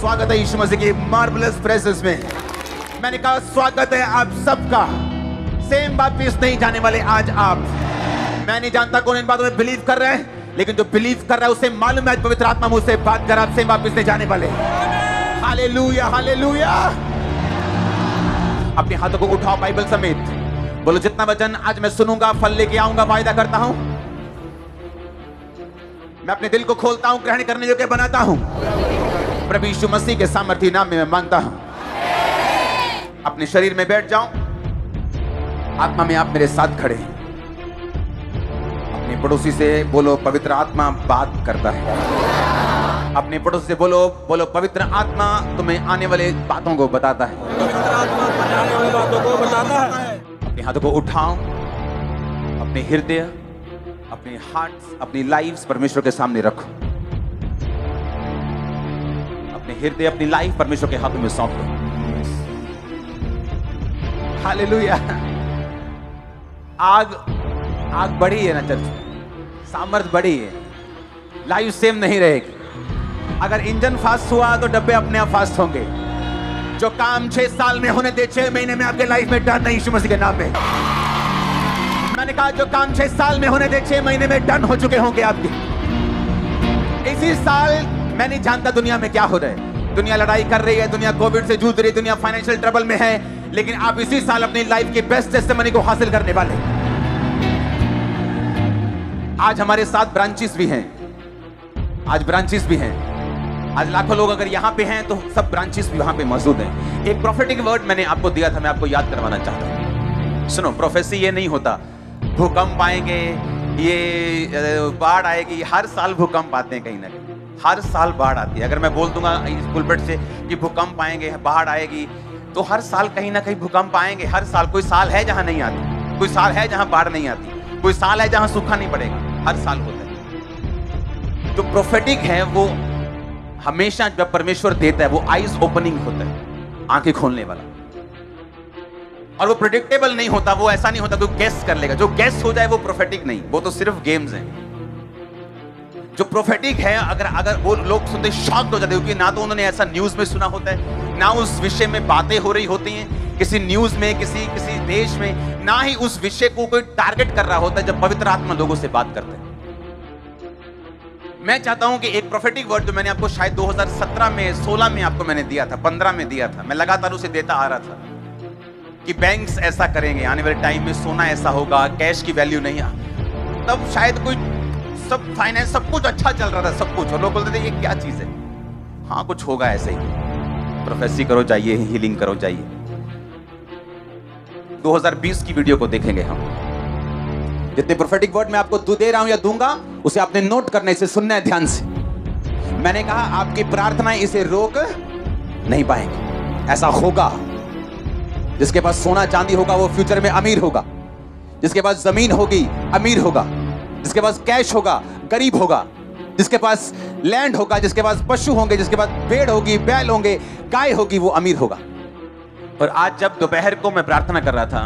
स्वागत है यीशु मसीह की मार्वलस प्रेजेंस में। मैंने कहा स्वागत है आप सबका। सेम वापिस नहीं जाने वाले आज आप। मैं नहीं जानता कौन इन बातों में बिलीव कर रहे हैं, लेकिन जो बिलीव कर रहा है उसे मालूम है पवित्र आत्मा मुझसे बात कर, आप सेम वापिस नहीं जाने वाले। Hallelujah hallelujah. अपने हाथों को उठाओ बाइबल समेत, बोलो जितना वचन आज मैं सुनूंगा फल लेके आऊंगा, वायदा करता हूं। मैं अपने दिल को खोलता हूं, ग्रहण करने योग्य बनाता हूं। प्रभु यीशु मसीह के सामर्थी नाम में मैं मांगता हूं। अपने शरीर में बैठ जाओ, आत्मा में आप मेरे साथ खड़े हैं। अपने पड़ोसी से बोलो पवित्र आत्मा बात करता है। अपने पड़ोसी से बोलो पवित्र आत्मा तुम्हें आने वाले बातों को बताता है। पवित्र आत्मा तुम्हें आने वाली बातों को बताता है। अपने हाथों को उठाओ, अपने हृदय, अपने हार्ट्स, अपनी लाइफ्स परमेश्वर के सामने रखो। अपने हृदय, अपनी लाइफ परमेश्वर के हाथों में सौंप दो। हालेलुया। आग बढ़ी है ना चर्च, सामर्थ बढ़ी है, लाइफ सेम नहीं रहेगी। अगर इंजन फास्ट हुआ तो डब्बे अपने आप फास्ट होंगे। जो काम 6 साल में होने दे 6 महीने में आपके लाइफ में डन नहीं, यीशु मसीह के नाम में। मैंने कहा जो काम 6 साल में होने दे 6 महीने में डन हो चुके होंगे आपके। इसी साल मैं नहीं जानता दुनिया में क्या हो रहा है। दुनिया लड़ाई कर रही है, दुनिया कोविड से जूझ रही है, दुनिया फाइनेंशियल ट्रबल में है, लेकिन आप इसी साल अपनी लाइफ की बेस्ट टेस्टिमनी को हासिल करने वाले। आज हमारे साथ ब्रांचेस भी हैं, आज ब्रांचेस भी हैं। आज लाखों लोग अगर यहां पे हैं तो सब ब्रांचेस भी वहां पे मौजूद हैं। एक प्रोफेटिक वर्ड मैंने आपको दिया था, मैं आपको याद करवाना चाहता हूं। सुनो, प्रोफेसी ये नहीं होता भूकंप आएंगे, ये बाढ़ आएगी। हर साल भूकंप आते हैं, कहीं ना कहीं हर साल बाढ़ आती है। अगर मैं बोल दूंगा इस पुलपिट से कि भूकंप आएंगे, बाढ़ आएगी, तो हर साल कहीं ना कहीं भूकंप आएंगे। हर साल कोई साल है जहां नहीं आती, कोई साल है जहां बाढ़ नहीं आती, कोई साल है जहां सूखा नहीं पड़ेगा। हर साल होता है। जो प्रोफेटिक है वो हमेशा जब परमेश्वर देता है वो आईज ओपनिंग होता है, आंखें खोलने वाला। और वो प्रेडिक्टेबल नहीं होता, वो ऐसा नहीं होता कोई गेस कर लेगा। जो गेस हो जाए वो प्रोफेटिक नहीं, वो तो सिर्फ गेम्स हैं। जो प्रोफेटिक है, अगर वो लोग सुनते शॉक्ड हो जाते हैं, क्योंकि ना तो उन्होंने ऐसा न्यूज में सुना होता है, ना उस विषय में बातें हो रही होती हैं किसी न्यूज में, किसी देश में, ना ही उस विषय को कोई टारगेट कर रहा होता है। जब पवित्र आत्मा लोगों से बात करता है, मैं चाहता हूं कि एक प्रोफेटिक वर्ड जो मैंने आपको शायद 2017 में 16 में आपको मैंने दिया था, 15 में दिया था, मैं लगातार उसे देता आ रहा था कि बैंक्स ऐसा करेंगे, आने वाले टाइम में सोना ऐसा होगा, कैश की वैल्यू नहीं। तब शायद कोई सब फाइनेंस सब कुछ अच्छा चल रहा था, सब कुछ, और लोग बोलते थे ये क्या चीज है। हाँ, कुछ होगा ऐसे ही, प्रोफेसी करो जाइए, हीलिंग करो जाइए। 2020 की वीडियो को देखेंगे हम। जितने प्रोफेटिक वर्ड मैं आपको दे रहा हूं या दूंगा, उसे आपने नोट करना, इसे सुनना है ध्यान से। मैंने कहा आपकी प्रार्थनाएं इसे रोक नहीं पाएंगे। ऐसा होगा, जिसके पास सोना चांदी होगा वो फ्यूचर में अमीर होगा, जिसके पास जमीन होगी अमीर होगा, जिसके पास कैश होगा गरीब होगा, जिसके पास लैंड होगा, जिसके पास पशु होंगे, जिसके पास भेड़ होगी, बैल होंगे, गाय होगी, वो अमीर होगा। और आज जब दोपहर को मैं प्रार्थना कर रहा था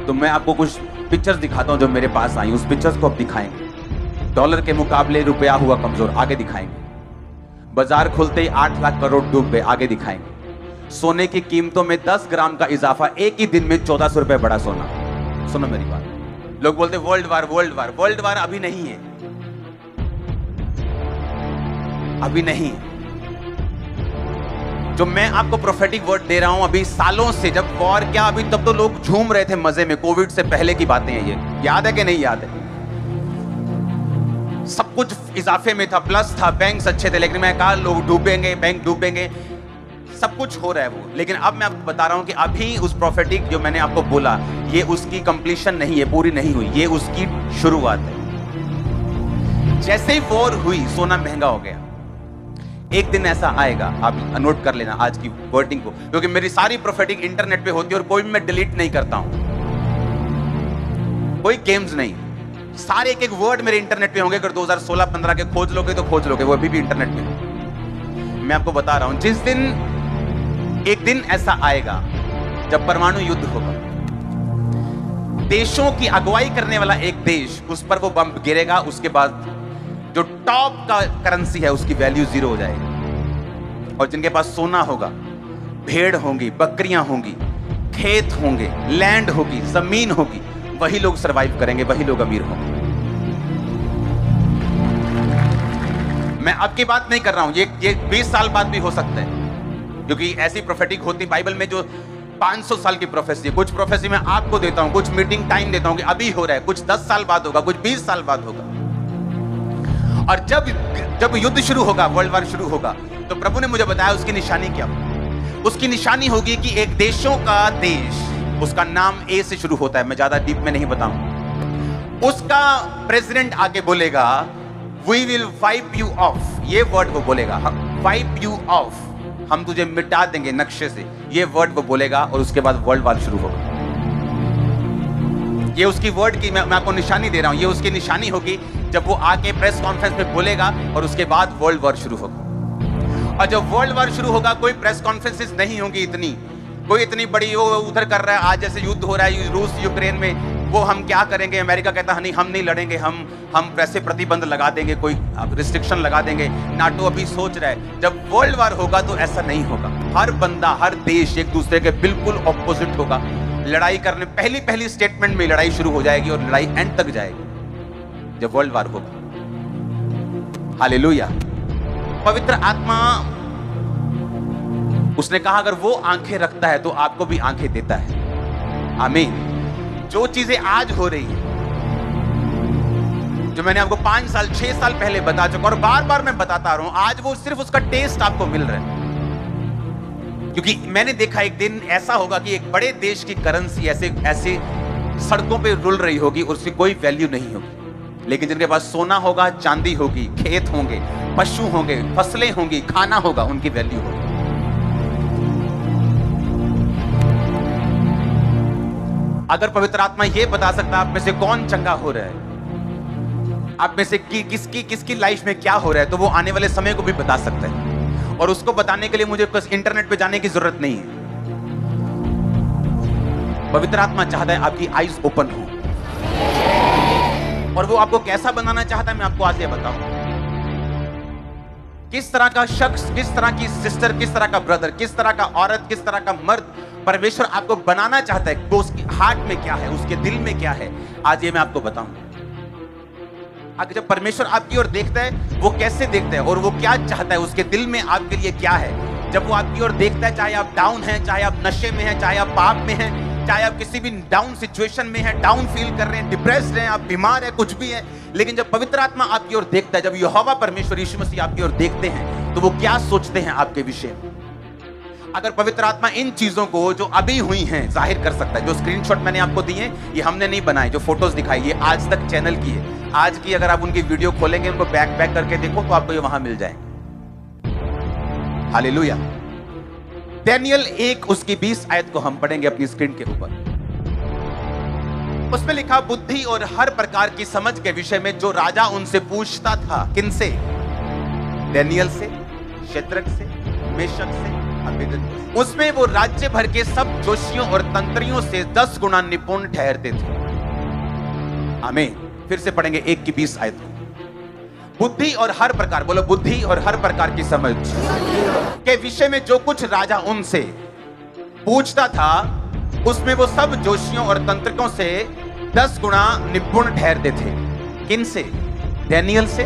तो मैं आपको कुछ पिक्चर्स दिखाता हूं जो मेरे पास आई। उस पिक्चर्स को अब दिखाएंगे। डॉलर के मुकाबले रुपया हुआ कमजोर, आगे दिखाएंगे। बाजार खुलते ही 8 लाख करोड़ डूब गए, आगे दिखाएंगे। सोने की कीमतों में 10 ग्राम का इजाफा, एक ही दिन में 1400 रुपए बढ़ा सोना। सुनो मेरी बात। लोग बोलते world war world war, world war अभी नहीं है, अभी नहीं। जो मैं आपको प्रोफेटिक वर्ड दे रहा हूं अभी सालों से, जब वॉर क्या, अभी तब तो लोग झूम रहे थे मजे में। कोविड से पहले की बातें हैं ये, याद है कि नहीं याद है? सब कुछ इजाफे में था, प्लस था, बैंक्स अच्छे थे, लेकिन मैं कहा लोग डूबेंगे, बैंक डूबेंगे, सब कुछ हो रहा है वो। लेकिन अब मैं आपको बता रहा हूं कि अभी उस प्रोफेटिक जो मैंने आपको बोला, ये उसकी कंप्लीशन नहीं है, पूरी नहीं हुई, ये उसकी शुरुआत है। जैसे ही वॉर हुई सोना महंगा हो गया। एक दिन ऐसा आएगा, आप नोट कर लेना आज की वर्डिंग को, क्योंकि मेरी सारी प्रोफेटिक इंटरनेट पे होती है और कोई भी मैं डिलीट नहीं करता हूं, कोई गेम्स नहीं, सारे एक एक वर्ड मेरे इंटरनेट पे होंगे। अगर 2016-15 के खोज लोगे तो खोज लोगे, वो अभी भी इंटरनेट पे। मैं आपको बता रहा हूं, जिस दिन एक दिन ऐसा आएगा जब परमाणु युद्ध होगा, देशों की अगुवाई करने वाला एक देश, उस पर वो बम गिरेगा, उसके बाद जो टॉप का करेंसी है उसकी वैल्यू 0 हो जाएगी। और जिनके पास सोना होगा, भेड़ होंगी, बकरियां होंगी, खेत होंगे, लैंड होगी, जमीन होगी, वही लोग सरवाइव करेंगे, वही लोग अमीर होंगे। मैं अब की बात नहीं कर रहा हूं, ये 20 साल बाद भी हो सकता है, क्योंकि ऐसी प्रोफेटिक होती बाइबल में जो 500 साल की प्रोफेसी है। कुछ प्रोफेसी मैं आपको देता हूं, कुछ मीटिंग टाइम देता हूं कि अभी हो रहा है, कुछ 10 साल बाद होगा, कुछ 20 साल बाद होगा। और जब युद्ध शुरू होगा, वर्ल्ड वॉर शुरू होगा, तो प्रभु ने मुझे बताया उसकी निशानी क्या होगी। उसकी निशानी होगी कि एक देशों का देश, उसका नाम ए से शुरू होता है, मैं ज्यादा डीप में नहीं बताऊं, उसका प्रेसिडेंट आके बोलेगा we will wipe you off, ये वर्ड वो बोलेगा, वाइप यू ऑफ, हम तुझे मिटा देंगे नक्शे से, ये वर्ड वो बोलेगा, और उसके बाद वर्ल्ड वॉर शुरू होगा। ये उसकी वर्ड की मैं आपको निशानी दे रहा हूं, ये उसकी निशानी होगी जब वो आके प्रेस कॉन्फ्रेंस में बोलेगा, और उसके बाद वर्ल्ड वॉर शुरू होगा। और जब वर्ल्ड वॉर शुरू होगा, कोई प्रेस कॉन्फ्रेंसेस नहीं होंगी इतनी, कोई इतनी बड़ी वो उधर कर रहा है, आज जैसे युद्ध हो रहा है रूस यूक्रेन में, वो हम क्या करेंगे, अमेरिका कहता है नहीं हम नहीं लड़ेंगे, हम वैसे प्रतिबंध लगा देंगे, कोई रिस्ट्रिक्शन लगा देंगे, नाटो अभी सोच रहा है। जब वर्ल्ड वॉर होगा तो ऐसा नहीं होगा, हर बंदा, हर देश एक दूसरे के बिल्कुल ऑपोजिट होगा, लड़ाई करने, पहली स्टेटमेंट में लड़ाई शुरू हो जाएगी और लड़ाई एंड तक जाएगी जब वर्ल्ड वॉर होगा। हालेलुया। पवित्र आत्मा, उसने कहा अगर वो आंखें रखता है तो आपको भी आंखें देता है। आमीन। जो चीजें आज हो रही है, जो मैंने आपको 5 साल 6 साल पहले बता चुका और बार बार मैं बताता रहा हूं, आज वो सिर्फ उसका टेस्ट आपको मिल रहा है। क्योंकि मैंने देखा एक दिन ऐसा होगा कि एक बड़े देश की करेंसी ऐसे सड़कों पे रुल रही होगी और उसकी कोई वैल्यू नहीं होगी, लेकिन जिनके पास सोना होगा, चांदी होगी, खेत होंगे, पशु होंगे, फसलें होंगी, खाना होगा, उनकी वैल्यू होगी। अगर पवित्र आत्मा ये बता सकता है आप में से कौन चंगा हो रहा है, आप में से किसकी लाइफ में क्या हो रहा है, तो वो आने वाले समय को भी बता सकता है। और उसको बताने के लिए मुझे बस इंटरनेट पे जाने की जरूरत नहीं है। पवित्र आत्मा चाहता है आपकी आईज ओपन हो, और वो आपको कैसा बनाना चाहता है मैं आपको आज ये बताऊं। किस तरह का शख्स, किस तरह की सिस्टर, किस तरह का ब्रदर, किस तरह का औरत, किस तरह का मर्द परमेश्वर आपको बनाना चाहता है, वो उसके हार्ट में क्या है, उसके दिल में क्या है, आज ये मैं आपको बताऊंगा। अगर जब परमेश्वर आपकी ओर देखता है, वो कैसे देखता है और वो क्या चाहता है, उसके दिल में आपके लिए क्या है। जब वो आपकी ओर देखता है, चाहे आप डाउन हैं, चाहे आप नशे में हैं, चाहे आप पाप में हैं, चाहे आप किसी भी डाउन सिचुएशन में हैं, डाउन फील कर रहे हैं, डिप्रेस्ड हैं, आप बीमार हैं, कुछ भी है, लेकिन जब पवित्र आत्मा आपकी ओर देखता है, जब यहोवा परमेश्वर यीशु मसीह आपकी ओर देखते हैं, तो वो क्या सोचते हैं आपके विषय में। अगर पवित्र आत्मा इन चीजों को जो अभी हुई हैं जाहिर कर सकता है, जो स्क्रीनशॉट मैंने आपको दिए ये हमने नहीं बनाए, जो फोटोज दिखाई ये आज तक चैनल की है, आज की अगर आप उनकी वीडियो खोलेंगे, उनको बैक करके देखो तो आपको ये वहां मिल जाए। हालेलुया। दानियेल 1 उसकी 20 आयत को हम पढ़ेंगे अपनी स्क्रीन के ऊपर। उसमें लिखा, बुद्धि और हर प्रकार की समझ के विषय में जो राजा उनसे पूछता था। किनसे? दानियेल से, शद्रक से, मेशक से, अबेदनगो। उसमें वो राज्य भर के सब जोशियों और तंत्रियों से 10 गुना निपुण ठहरते थे। आमीन। फिर से पढ़ेंगे 1 की 20 आयत को। बुद्धि और हर प्रकार, बोलो बुद्धि और हर प्रकार की समझ के विषय में जो कुछ राजा उनसे पूछता था, उसमें वो सब जोशियों और तंत्रिकों से 10 गुना निपुण ठहरते थे। किनसे? दानियेल से,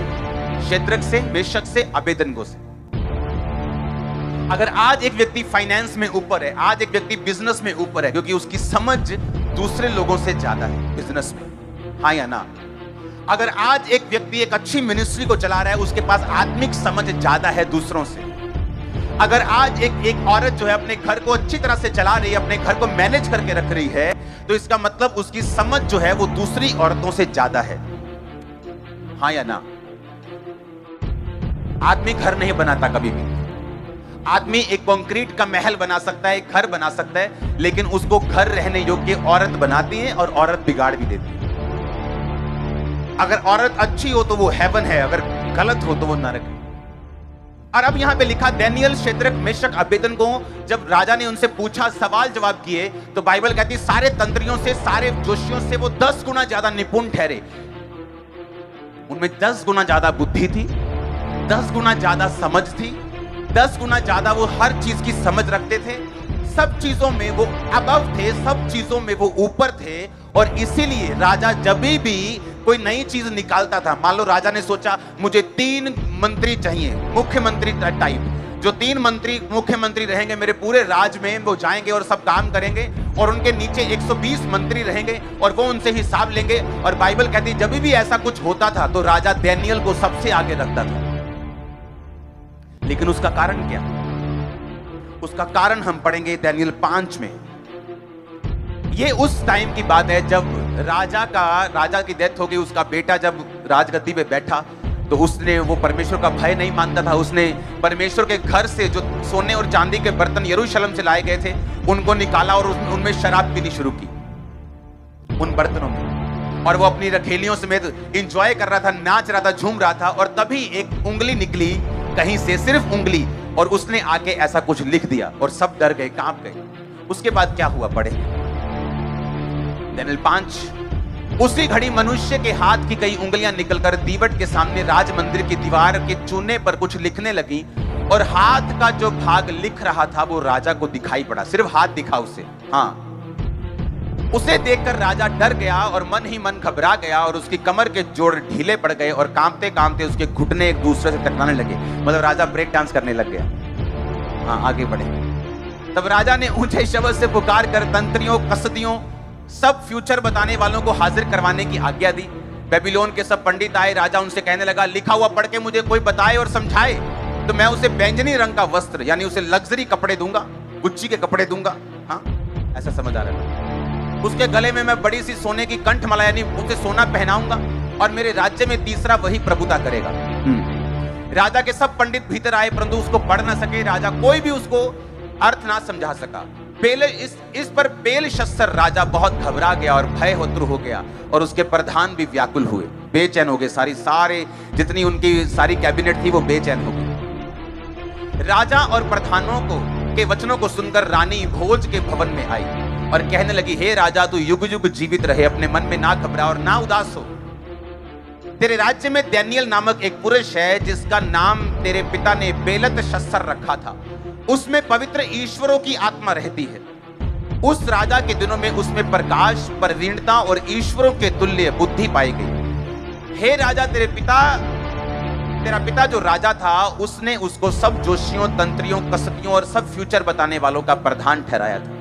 शद्रक से, मेशक से, अबेदनगो से। अगर आज एक व्यक्ति फाइनेंस में ऊपर है, आज एक व्यक्ति बिजनेस में ऊपर है, क्योंकि उसकी समझ दूसरे लोगों से ज्यादा है बिजनेस में, हाँ या ना? अगर आज एक व्यक्ति एक अच्छी मिनिस्ट्री को चला रहा है, उसके पास आत्मिक समझ ज्यादा है दूसरों से। अगर आज एक औरत जो है अपने घर को अच्छी तरह से चला रही है, अपने घर को मैनेज करके रख रही है, तो इसका मतलब उसकी समझ जो है वो दूसरी औरतों से ज्यादा है, हाँ या ना? आदमी घर नहीं बनाता कभी भी। आदमी एक कंक्रीट का महल बना सकता है, एक घर बना सकता है, लेकिन उसको घर रहने योग्य औरत बनाती है और औरत बिगाड़ भी देती है। अगर औरत अच्छी हो तो वो हेवन है, अगर गलत हो तो वो नरक है। और अब यहां पे लिखा, दानियेल, शद्रक, मेशक, अबेदनगो, जब राजा ने उनसे पूछा, सवाल जवाब किए, तो बाइबल कहती है सारे तंत्रियों से, सारे जोशियों से वो 10 गुना ज्यादा निपुण ठहरे। उनमें 10 गुना ज्यादा बुद्धि थी, 10 गुना ज्यादा समझ थी, 10 गुना ज्यादा वो हर चीज की समझ रखते थे, सब चीजों में वो अबव थे, सब चीजों में वो ऊपर थे। और इसीलिए राजा जब भी कोई नई चीज निकालता था, मान लो राजा ने सोचा मुझे 3 मंत्री चाहिए, मुख्यमंत्री टाइप, जो 3 मंत्री मुख्यमंत्री रहेंगे मेरे पूरे राज में, वो जाएंगे और सब काम करेंगे, और उनके नीचे 120 मंत्री रहेंगे और वो उनसे हिसाब लेंगे। और बाइबल कहती है जब भी ऐसा कुछ होता था तो राजा दानियेल को सबसे आगे रखता था। लेकिन उसका कारण क्या? उसका कारण हम पढ़ेंगे दानियेल 5 में। ये उस टाइम की बात है जब राजा की डेथ हो गई, उसका बेटा जब राजगद्दी पे बैठा तो उसने वो परमेश्वर का भय नहीं मानता था। उसने परमेश्वर के घर से जो सोने और चांदी के बर्तन यरूशलेम से लाए गए थे उनको निकाला और उनमें शराब पीनी शुरू की, उन बर्तनों में, और वो अपनी रखेलियों समेत एंजॉय कर रहा था, नाच रहा था, झूम रहा था। और तभी एक उंगली निकली कहीं से, सिर्फ उंगली, और उसने आके ऐसा कुछ लिख दिया और सब डर गए, कांप गए। उसके बाद क्या हुआ पढ़े दानियेल 5। उसी घड़ी मनुष्य के हाथ की कई उंगलियां निकलकर दीवट के सामने राजमंदिर की दीवार के चूने पर कुछ लिखने लगी, और हाथ का जो भाग लिख रहा था वो राजा को दिखाई पड़ा, सिर्फ हाथ दिखा उसे। हाँ, उसे देखकर राजा डर गया और मन ही मन घबरा गया, और उसकी कमर के जोड़ ढीले पड़ गए और कांपते कांपते उसके घुटने एक दूसरे से टकराने लगे। मतलब राजा ब्रेक डांस करने लग गया। हाँ, आगे बढ़े। तब राजा ने ऊंचे शब्द से पुकार कर तंत्रियों, कसदियों, सब फ्यूचर बताने वालों को हाजिर करवाने की आज्ञा दी। बेबीलोन के सब पंडित आए। राजा उनसे कहने लगा लिखा हुआ पढ़ के मुझे कोई बताए और समझाए तो मैं उसे बैंगनी रंग का वस्त्र, यानी उसे लग्जरी कपड़े दूंगा, गुच्ची के कपड़े दूंगा। हाँ, ऐसा समझ आ रहा है। उसके गले में मैं बड़ी सी सोने की कंठमाला, यानी उसे सोना पहनाऊंगा, और मेरे राज्य में तीसरा वही प्रभुता करेगा। राजा के सब पंडित भीतर आए परंतु उसको पढ़ ना सके। राजा कोई भी उसको अर्थ ना समझा सका। इस पर बेलशस्सर राजा बहुत घबरा गया और भय होत्र हो गया, और उसके प्रधान भी व्याकुल हुए, बेचैन हो गए। सारे जितनी उनकी सारी कैबिनेट थी वो बेचैन हो गई। राजा और प्रधानों के वचनों को सुनकर रानी भोज के भवन में आई और कहने लगी, हे राजा, तू युग युग जीवित रहे, अपने मन में ना घबरा और ना उदास हो। तेरे राज्य में दानियेल नामक एक पुरुष है जिसका नाम तेरे पिता ने बेलतशस्सर रखा था। उसमें पवित्र ईश्वरों की आत्मा रहती है। उस राजा के दिनों में उसमें प्रकाश, प्रवीणता और ईश्वरों के तुल्य बुद्धि पाई गई। हे राजा, तेरा पिता जो राजा था उसने उसको सब जोशियों, तंत्रियों, कसदियों और सब फ्यूचर बताने वालों का प्रधान ठहराया था,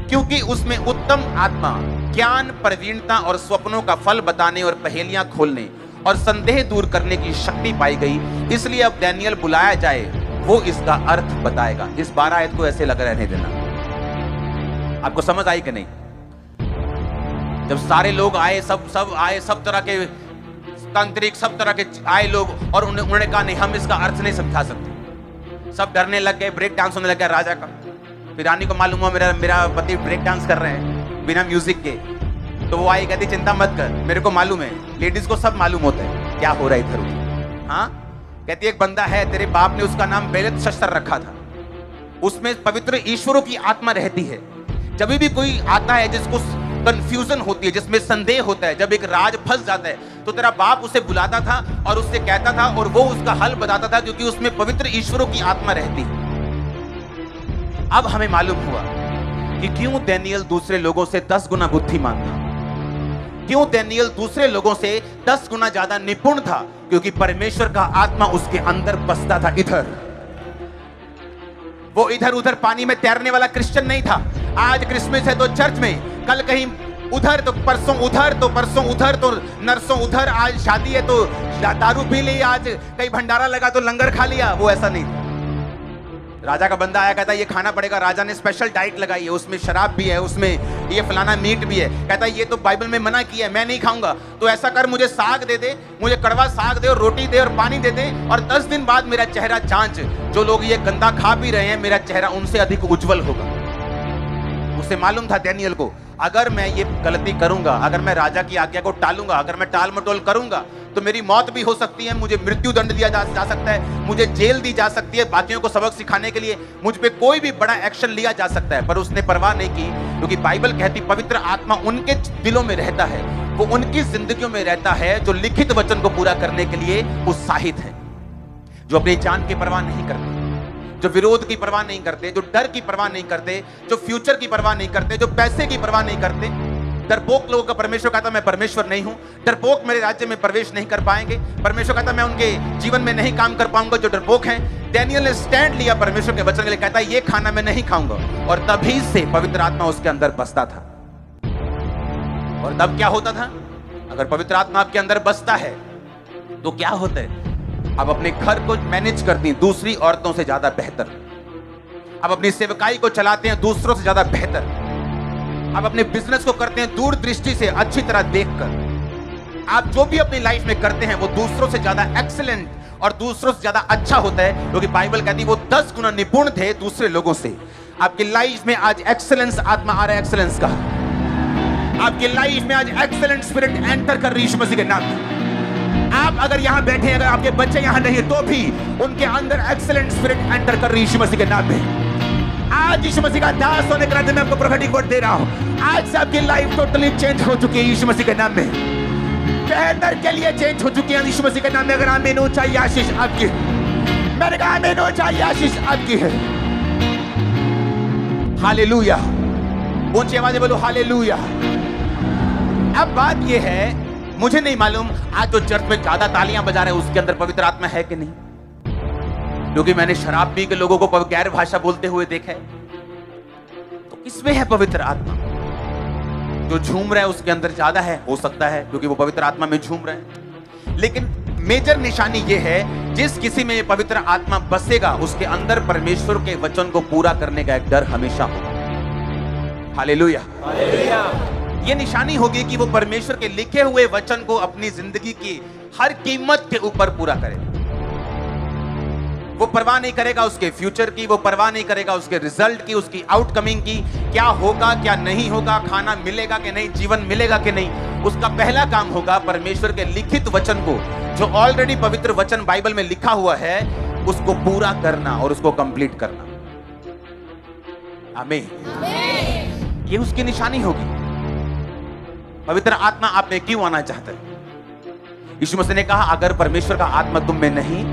क्योंकि उसमें उत्तम आत्मा, ज्ञान, प्रवीणता और स्वप्नों का फल बताने और पहेलियां खोलने और संदेह दूर करने की शक्ति पाई गई। इसलिए अब दानियेल बुलाया जाए, वो इसका अर्थ बताएगा। इस 12 आयत को ऐसे लगा रहने देना। आपको समझ आई कि नहीं? जब सारे लोग आए, सब आए, सब तरह के तांत्रिक, सब तरह के आए लोग, और उन्होंने कहा नहीं, हम इसका अर्थ नहीं समझा सकते। सब डरने लग गए, ब्रेक डांस होने लग गया राजा का। फिर रानी को मालूम हुआ मेरा पति ब्रेक डांस कर रहे हैं बिना म्यूजिक के, तो वो आई, कहती चिंता मत कर, मेरे को मालूम है, लेडीज को सब मालूम होता है क्या हो रहा है इधर उधर। हाँ, कहती एक बंदा है, तेरे बाप ने उसका नाम बेलतशस्सर रखा था, उसमें पवित्र ईश्वरों की आत्मा रहती है। जब भी कोई आता है जिसको कंफ्यूजन होती है, जिसमें संदेह होता है, जब एक राज फंस जाता है, तो तेरा बाप उसे बुलाता था और उससे कहता था और वो उसका हल बताता था, क्योंकि उसमें पवित्र ईश्वरों की आत्मा रहती है। अब हमें मालूम हुआ कि क्यों दानियेल दूसरे लोगों से 10 गुना बुद्धिमान था, क्यों दानियेल दूसरे लोगों से 10 गुना ज्यादा निपुण था, क्योंकि परमेश्वर का आत्मा उसके अंदर बसता था। इधर वो इधर उधर पानी में तैरने वाला क्रिश्चियन नहीं था। आज क्रिसमस है तो चर्च में, कल कहीं उधर तो परसों उधर, तो परसों उधर, तो नरसों उधर, आज शादी है तो दारू पी ली, आज कहीं भंडारा लगा तो लंगर खा लिया। वो ऐसा नहीं था। राजा का बंदा आया, कहता ये खाना पड़ेगा। राजा ने स्पेशल डाइट लगाई है, उसमें शराब भी है, उसमें ये फलाना मीट भी है। कहता ये तो बाइबल में मना किया है, मैं नहीं खाऊंगा। तो ऐसा कर, मुझे साग दे दे, मुझे कड़वा साग दे और रोटी दे और पानी दे दे, और 10 दिन बाद मेरा चेहरा जांच, जो लोग ये गंदा खा पी रहे हैं, मेरा चेहरा उनसे अधिक उज्जवल होगा। उसे मालूम था दानियेल को, अगर मैं ये गलती करूंगा, अगर मैं राजा की आज्ञा को टालूंगा, अगर मैं टाल मटोल करूंगा, तो मेरी मौत भी हो सकती है, मुझे मृत्यु दंड दिया जा सकता है, मुझे जेल दी जा सकती है, बाकियों को सबक सिखाने के लिए मुझ पे कोई भी बड़ा एक्शन लिया जा सकता है। पर उसने परवाह नहीं की, क्योंकि बाइबल कहती पवित्र आत्मा उनके दिलों में रहता है, वो उनकी जिंदगियों में रहता है जो लिखित वचन को पूरा करने के लिए उत्साहित है। जो अपनी जान की परवाह नहीं करते, जो विरोध की परवाह नहीं करते, जो डर की परवाह नहीं करते, जो फ्यूचर की परवाह नहीं करते, जो पैसे की परवाह नहीं करते। डरपोक लोगों का परमेश्वर कहता मैं परमेश्वर नहीं हूं, डरपोक मेरे राज्य में प्रवेश नहीं कर पाएंगे। परमेश्वर कहता मैं उनके जीवन में नहीं काम कर पाऊंगा जो डरपोक हैं। डैनियल ने स्टैंड लिया परमेश्वर के वचन के लिए, कहता ये खाना मैं नहीं खाऊंगा, और तभी से पवित्र आत्मा उसके अंदर बसता था। और तब क्या होता था? अगर पवित्र आत्मा आपके अंदर बसता है तो क्या होता है? आप अपने घर को मैनेज करती हैं दूसरी औरतों से ज्यादा बेहतर। आप अपनी सेवकाई को चलाते हैं दूसरों से ज्यादा बेहतर। आप अपने बिजनेस को करते हैं दूरदृष्टि से, अच्छी तरह देखकर। आप जो भी अपनी लाइफ में करते हैं वो दूसरों से ज्यादा एक्सीलेंट और दूसरों से ज्यादा अच्छा होता है, क्योंकि बाइबल कहती है वो 10 गुना निपुण थे दूसरे लोगों से। आपकी लाइफ में आज एक्सीलेंस आत्मा आ रहा है, एक्सीलेंस का। आपकी लाइफ में आज एक्सीलेंट स्पिरिट एंटर कर रही है यीशु मसीह के नाम में। आप अगर यहां बैठे हैं, अगर आपके बच्चे यहां नहीं है, तो भी उनके अंदर एक्सीलेंट स्पिरिट एंटर कर रही है यीशु मसीह के नाम में। आज यीशु मसीह का दास होने के नाते मैं आपको प्रोफेटिक वर्ड दे रहा हूं। आज से आपकी लाइफ टोटली चेंज हो चुकी है यीशु मसीह के नाम में, बेहतर के लिए चेंज हो चुकी है यीशु मसीह के नाम में। अगर आमीन हो चाहिए आशीष आपकी, मैंने कहा आमीन हो चाहिए आशीष आपकी है। हालेलुया, ऊंची आवाज में बोलो हालेलुया। अब बात यह है, मुझे नहीं मालूम आज जो चर्च में ज्यादा तालियां बजा रहे हैं उसके अंदर पवित्र आत्मा है कि नहीं, क्योंकि मैंने शराब पी के लोगों को गैर भाषा बोलते हुए देखा है। तो किसमें है पवित्र आत्मा? जो झूम रहा है उसके अंदर ज्यादा है, हो सकता है क्योंकि वो पवित्र आत्मा में झूम रहे हैं। लेकिन मेजर निशानी ये है, जिस किसी में ये पवित्र आत्मा बसेगा उसके अंदर परमेश्वर के वचन को पूरा करने का एक डर हमेशा होगा। Hallelujah, hallelujah. ये निशानी होगी कि वो परमेश्वर के लिखे हुए वचन को अपनी जिंदगी की हर कीमत के ऊपर पूरा करे। वो परवाह नहीं करेगा उसके फ्यूचर की, वो परवाह नहीं करेगा उसके रिजल्ट की, उसकी आउटकमिंग की, क्या होगा क्या नहीं होगा, खाना मिलेगा कि नहीं, जीवन मिलेगा कि नहीं। उसका पहला काम होगा परमेश्वर के लिखित वचन को, जो ऑलरेडी पवित्र वचन बाइबल में लिखा हुआ है, उसको पूरा करना और उसको कंप्लीट करना। आमीन। ये उसकी निशानी होगी। पवित्र आत्मा आप में क्यों आना चाहता है? यीशु मसीह ने कहा अगर परमेश्वर का आत्मा तुम में नहीं,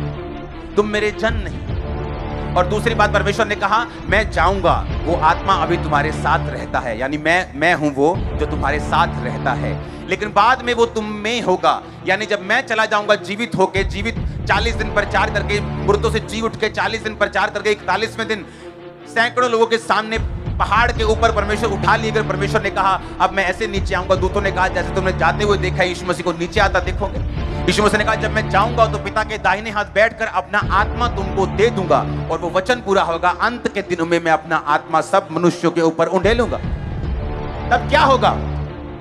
तुम मेरे जन नहीं। और दूसरी बात परमेश्वर ने कहा मैं जाऊंगा, वो आत्मा अभी तुम्हारे साथ रहता है, यानी मैं हूं वो जो तुम्हारे साथ रहता है, लेकिन बाद में वो तुम में होगा। यानी जब मैं चला जाऊंगा जीवित होके, जीवित 40 दिन प्रचार करके, मुर्दों से जी उठ के 40 दिन प्रचार करके 41वें दिन सैकड़ों लोगों के सामने पहाड़ के ऊपर परमेश्वर उठा लिए। परमेश्वर ने कहा अब मैं ऐसे नीचे आऊंगा। दूतों ने कहा जैसे तुमने जाते हुए देखा यीशु मसीह को नीचे आता देखोगे। यीशु मसीह ने कहा जब मैं जाऊंगा तो पिता के दाहिने हाथ बैठकर अपना आत्मा तुमको दे दूंगा, और वो वचन पूरा होगा, अंत के दिनों में मैं अपना आत्मा सब मनुष्यों के ऊपर उंडेलूंगा। तब क्या होगा?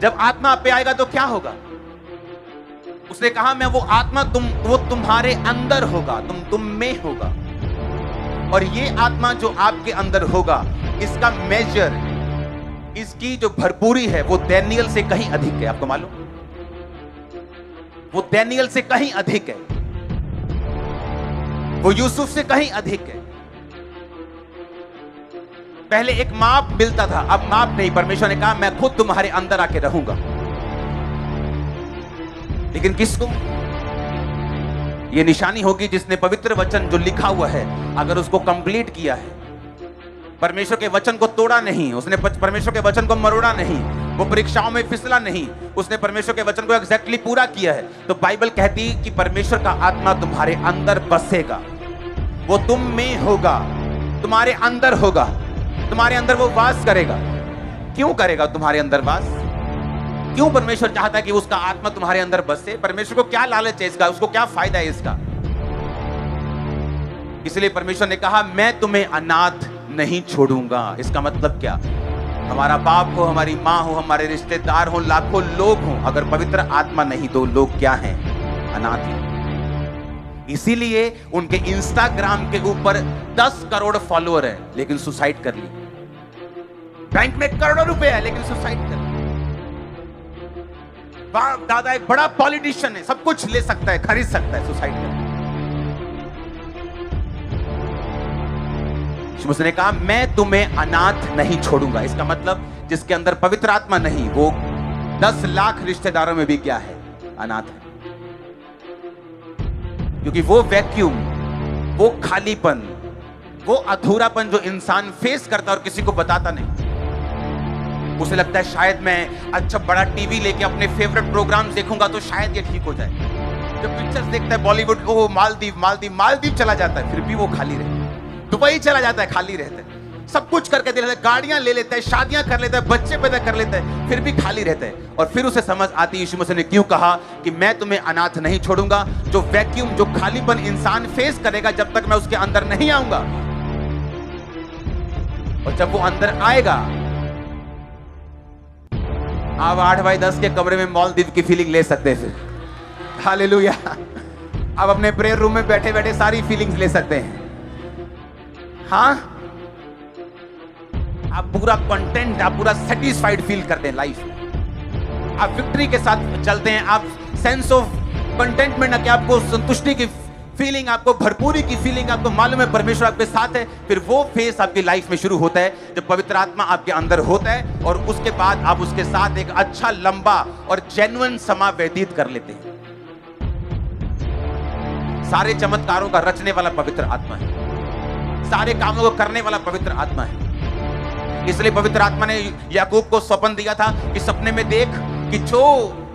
जब आत्मा आप पे आएगा तो क्या होगा? उसने कहा मैं वो आत्मा वो तुम्हारे अंदर होगा, तुम में होगा। और ये आत्मा जो आपके अंदर होगा, इसका मेजर, इसकी जो भरपूरी है वो दानियेल से कहीं अधिक है। आपको मालूम? वो दानियेल से कहीं अधिक है, वो यूसुफ से कहीं अधिक है। पहले एक माप मिलता था, अब माप नहीं। परमेश्वर ने कहा मैं खुद तुम्हारे अंदर आके रहूंगा। लेकिन किसको? ये निशानी होगी जिसने पवित्र वचन जो लिखा हुआ है अगर उसको कंप्लीट किया है, परमेश्वर के वचन को तोड़ा नहीं, उसने परमेश्वर के वचन को मरोड़ा नहीं, वो परीक्षाओं में फिसला नहीं, उसने परमेश्वर के वचन को एग्जैक्टली पूरा किया है, तो बाइबल कहती है कि परमेश्वर का आत्मा तुम्हारे अंदर बसेगा, वो तुम में होगा, तुम्हारे अंदर होगा, तुम्हारे अंदर वो वास करेगा। क्यों करेगा तुम्हारे अंदर वास? क्यों परमेश्वर चाहता है कि उसका आत्मा तुम्हारे अंदर बसे? परमेश्वर को क्या लालच है इसका? उसको क्या फायदा है इसका? इसलिए परमेश्वर ने कहा मैं तुम्हें अनाथ नहीं छोड़ूंगा। इसका मतलब क्या? हमारा बाप हो, हमारी माँ हो, हमारे रिश्तेदार हो, लाखों लोग हो, अगर पवित्र आत्मा नहीं तो लोग क्या हैं? अनाथ हैं। इसीलिए उनके इंस्टाग्राम के ऊपर 10 करोड़ फॉलोअर है लेकिन सुसाइड कर ली। बैंक में करोड़ों रुपए है लेकिन सुसाइड कर ली। बाप दादा एक बड़ा पॉलिटिशियन है, सब कुछ ले सकता है, खरीद सकता है, सुसाइड कर ली। उसने ने कहा मैं तुम्हें अनाथ नहीं छोड़ूंगा। इसका मतलब जिसके अंदर पवित्र आत्मा नहीं वो 10 लाख रिश्तेदारों में भी क्या है? अनाथ है। क्योंकि वो वैक्यूम वो खालीपन, वो अधूरापन जो इंसान फेस करता है और किसी को बताता नहीं। उसे लगता है शायद मैं अच्छा बड़ा टीवी लेके अपने फेवरेट प्रोग्राम्स देखूंगा तो शायद ये ठीक हो जाए। जब पिक्चर्स देखता है बॉलीवुड, ओ मालदीव चला जाता है, फिर भी वो खाली रहता है। दुबई चला जाता है, खाली रहता है। सब कुछ करके दे लेता है, गाड़ियां ले लेता है, शादियां कर लेता है, बच्चे पैदा कर लेता है, फिर भी खाली रहता है। और फिर उसे समझ आती है यीशु मसीह ने क्यों कहा कि मैं तुम्हें अनाथ नहीं छोड़ूंगा। जो वैक्यूम, जो खालीपन इंसान फेस करेगा जब तक मैं उसके अंदर नहीं आऊंगा, और जब वो अंदर आएगा, आप 8x10 के कमरे में मालदीव की फीलिंग ले सकते हैं। फिर हालेलुया, आप अपने प्रेयर रूम में बैठे बैठे सारी फीलिंग्स ले सकते हैं। हाँ, आप पूरा कंटेंट, आप पूरा सेटिस्फाइड फील करते हैं लाइफ में। आप विक्ट्री के साथ चलते हैं, आप सेंस ऑफ कंटेंटमेंट, कि आपको संतुष्टि की फीलिंग, आपको भरपूरी की फीलिंग, आपको मालूम है परमेश्वर आपके साथ है। फिर वो फेस आपकी लाइफ में शुरू होता है जब पवित्र आत्मा आपके अंदर होता है, और उसके बाद आप उसके साथ एक अच्छा, लंबा और जेन्युइन समय व्यतीत कर लेते हैं। सारे चमत्कारों का रचने वाला पवित्र आत्मा है, सारे कामों को करने वाला पवित्र आत्मा है। इसलिए पवित्र आत्मा ने याकूब को स्वप्न दिया था कि सपने में देख कि जो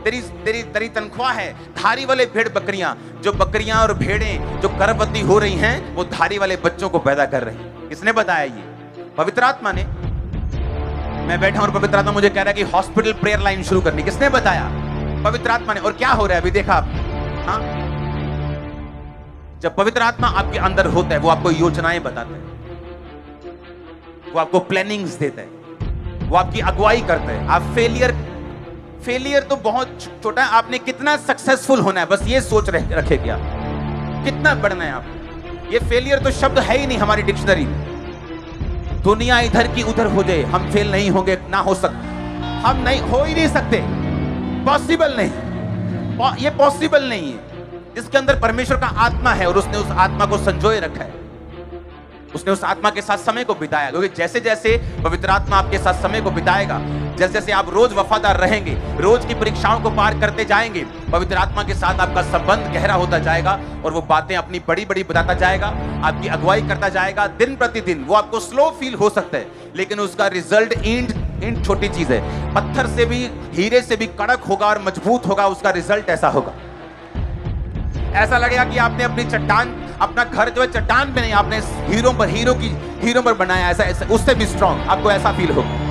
तेरी तनख्वाह है, धारी वाले भेड़ बकरियां, जो बकरियां और भेड़ें जो गर्भवती हो रही हैं, वो धारी वाले बच्चों को पैदा कर रही हैं। किसने बताया? ये पवित्र आत्मा ने। मैं बैठा और पवित्र आत्मा मुझे कह रहा है कि हॉस्पिटल प्रेयर लाइन शुरू करनी। किसने बताया? पवित्र आत्मा ने। और क्या हो रहा है अभी देखा आप? हाँ, जब पवित्र आत्मा आपके अंदर होता है, वो आपको योजनाएं बताता है, वो आपको प्लानिंग्स देता है, वो आपकी अगुवाई करता है। आप फेलियर तो बहुत छोटा है, आपने कितना सक्सेसफुल होना है बस ये सोच रखे क्या, कितना बढ़ना है आप। ये फेलियर तो शब्द है ही नहीं हमारी डिक्शनरी में। दुनिया इधर की उधर हो जाए, हम फेल नहीं होंगे, ना हो सकता, हम नहीं हो ही नहीं सकते, पॉसिबल नहीं, ये पॉसिबल नहीं है। जिसके अंदर परमेश्वर का आत्मा है और उसने उस आत्मा को संजोए रखा है, उसने उस आत्मा के साथ समय को बिताया। क्योंकि जैसे जैसे पवित्र आत्मा आपके साथ समय को बिताएगा, जैसे जैसे आप रोज वफादार रहेंगे, रोज की परीक्षाओं को पार करते जाएंगे, पवित्र आत्मा के साथ आपका संबंध गहरा होता जाएगा और वो बातें अपनी बड़ी बड़ी बताता जाएगा, आपकी अगुवाई करता जाएगा दिन प्रतिदिन। वो आपको स्लो फील हो सकता है, लेकिन उसका रिजल्ट इंट छोटी चीज है, पत्थर से भी, हीरे से भी कड़क होगा और मजबूत होगा। उसका रिजल्ट ऐसा होगा, ऐसा लगेगा कि आपने अपनी चट्टान, अपना घर जो है चट्टान पे नहीं, आपने हीरो पर बनाया, ऐसा उससे भी स्ट्रॉन्ग आपको ऐसा फील होगा।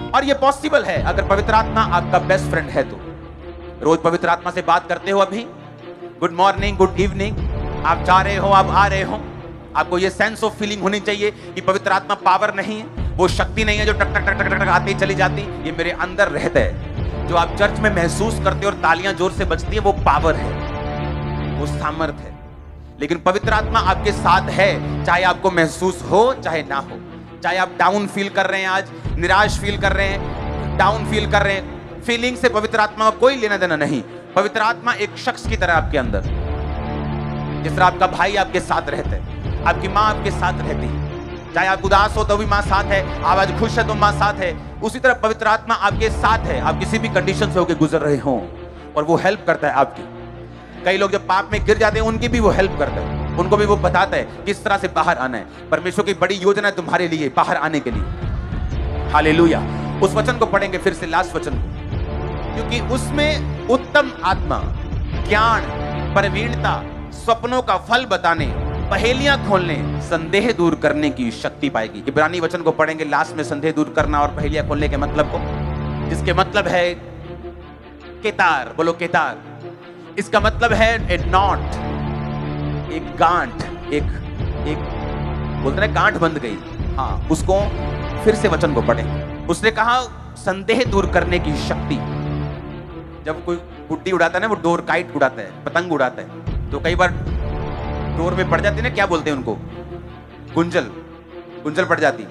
और ये पॉसिबल है अगर पवित्र आत्मा आपका बेस्ट फ्रेंड है तो। रोज पवित्र आत्मा से बात करते हो, अभी गुड मॉर्निंग, गुड इवनिंग, आप जा रहे हो, आप आ रहे हो, आपको ये सेंस ऑफ फीलिंग होनी चाहिए कि पवित्र आत्मा पावर नहीं है, वो शक्ति नहीं है जो टक टक टक टक टक आती चली जाती, ये मेरे अंदर रहता है। जो आप चर्च में महसूस करते हो और तालियां जोर से बजती है, वो पावर है, वो सामर्थ है। लेकिन पवित्र आत्मा आपके साथ है, चाहे आपको महसूस हो चाहे ना हो, चाहे आप डाउन फील कर रहे हैं, आज निराश फील कर रहे हैं, डाउन फील कर रहे हैं, फीलिंग से पवित्र आत्मा का कोई लेना देना नहीं। पवित्र आत्मा एक शख्स की तरह आपके अंदर, जिस तरह आपका भाई आपके साथ रहता है, आपकी माँ आपके साथ रहती है, चाहे आप उदास हो तो भी माँ साथ है, आप आज खुश है तो माँ साथ है, उसी तरह पवित्र आत्मा आपके साथ है। आप किसी भी कंडीशन से होकर गुजर रहे हो और वो हेल्प करता है आपकी। कई लोग जब पाप में गिर जाते हैं, उनकी भी वो हेल्प करता है, उनको भी वो बताता है किस तरह से बाहर आना है। परमेश्वर की बड़ी योजना है तुम्हारे लिए बाहर आने के लिए। हालेलुया। उस वचन को पढ़ेंगे फिर से, लास्ट वचन को, क्योंकि उसमें उत्तम आत्मा, ज्ञान, प्रवीणता, स्वप्नों का फल बताने, पहेलियां खोलने, संदेह दूर करने की शक्ति पाएगी। इब्रानी वचन को पढ़ेंगे लास्ट में, संदेह दूर करना और पहेलियां खोलने के मतलब को, जिसके मतलब है केतार। बोलो केतार। इसका मतलब है ए नॉट, एक गांठ, एक बोलते हैं गांठ बंध गई। हाँ, उसको फिर से वचन को पढ़े। उसने कहा संदेह दूर करने की शक्ति। जब कोई गुड्डी उड़ाता है ना, वो डोर काइट उड़ाता है, पतंग उड़ाता है, तो कई बार डोर में पड़ जाती है ना, क्या बोलते हैं उनको, गुंजल पड़ जाती,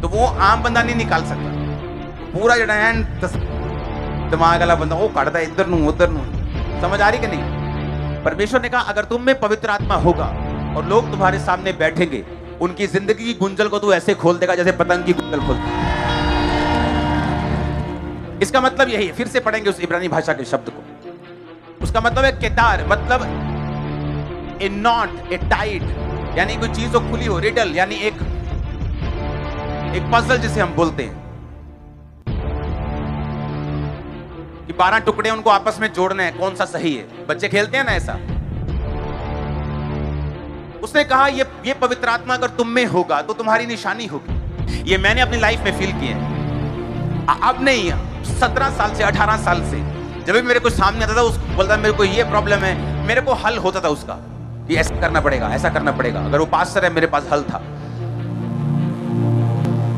तो वो आम बंदा नहीं निकाल सकता। पूरा जड़ा दिमाग वाला बंदा वो काटता है इधर नू उधर नू। समझ आ रही कि नहीं? परमेश्वर ने कहा अगर तुम में पवित्र आत्मा होगा और लोग तुम्हारे सामने बैठेंगे, उनकी जिंदगी की गुंजल को तू ऐसे खोल देगा जैसे पतंग की गुंजल खोलती है। इसका मतलब यही है, फिर से पढ़ेंगे उस इब्रानी भाषा के शब्द को। उसका मतलब है केतार, मतलब ए नॉट, ए टाइट, यानी कोई चीज जो खुली हो, रिडल यानी एक पजल जिसे हम बोलते हैं कि 12 टुकड़े उनको आपस में जोड़ने हैं, कौन सा सही है। बच्चे खेलते हैं ना ऐसा। उसने कहा ये पवित्र आत्मा अगर तुम में होगा तो तुम्हारी निशानी होगी। ये मैंने अपनी लाइफ में फील किया है। अब नहीं, 17 साल से 18 साल से जब भी मेरे को सामने आता था, उसको बोलता मेरे को ये प्रॉब्लम है, मेरे को हल होता था उसका, ये ऐसा करना पड़ेगा, ऐसा करना पड़ेगा। अगर वो पास्टर है, मेरे पास हल था।